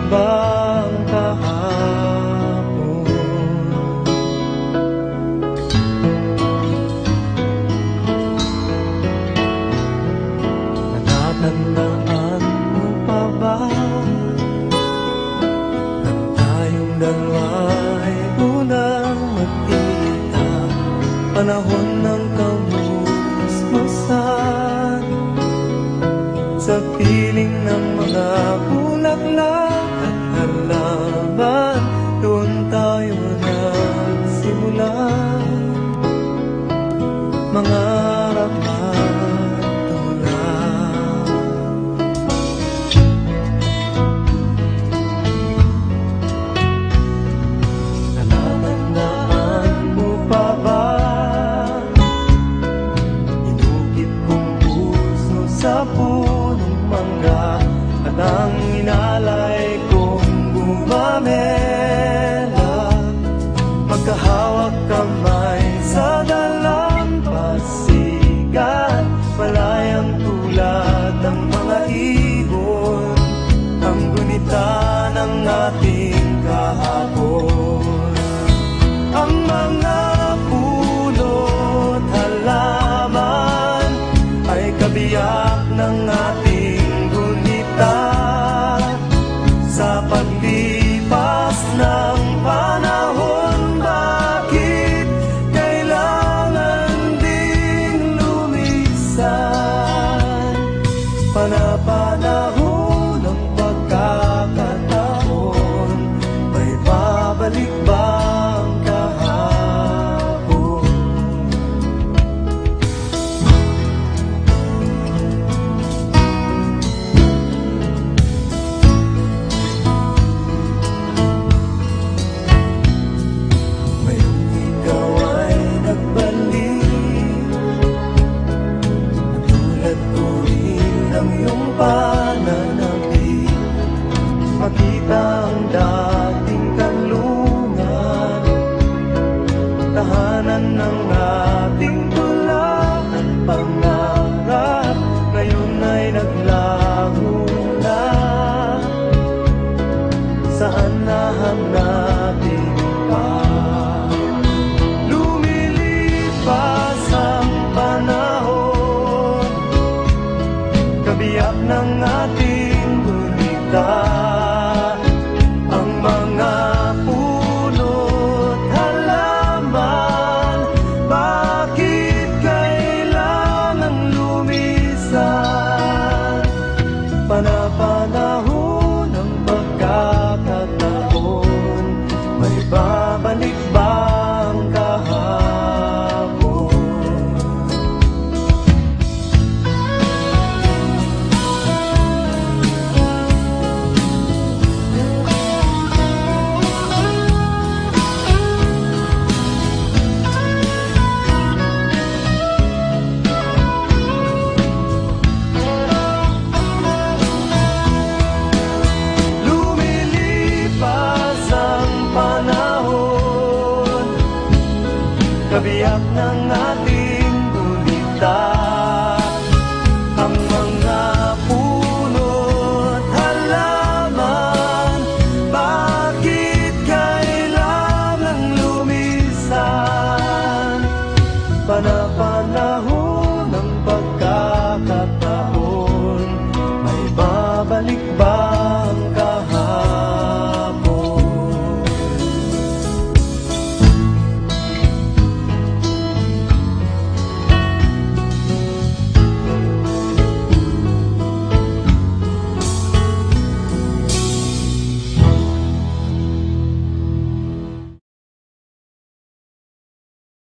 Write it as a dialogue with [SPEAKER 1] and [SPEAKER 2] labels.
[SPEAKER 1] ba ang kahapon? Natatandaan mo pa ba nang tayong dalawa ay unang magkita? Panahon ng kamusmusan sa piling ng mga bulaklak at halaman, doon tayo nagsimula mangarap at tulad. Natatandaan mo pa ba inukit kong puso sa punong mangga at ang inalay kong gumamela, magkahawak kamay sa dalampasigan, malayang tulad ng mga ibon, ang gunita ng ating kahapon. Ang mga puno't halaman ay kabiyak ng ating gunita sa paglipas ng panahon. Bakit kailangan ding lumisan? Panapanahon ng pagkakataon, may babalik ba ang kahapon? Ngayong ikaw ay nagbalik, tulad ko rin ang iyong pananabik, makita ang dating kanlungan, tahanan ng ating tula at pangarap, ngayon ay naglaho na. Saan nahanapin pa? Lumilipas ang panahon, kabiyak ng ating gunita, ang mga puno't halaman. Bakit kailangan lumisan? Panapanahon ng pagkakataon, may babalik ba ang kahapon? Lumilipas ang panahon, kabiyak ng ating gunita, ang mga puno't halaman. Bakit kailangan lumisan? Panapanahon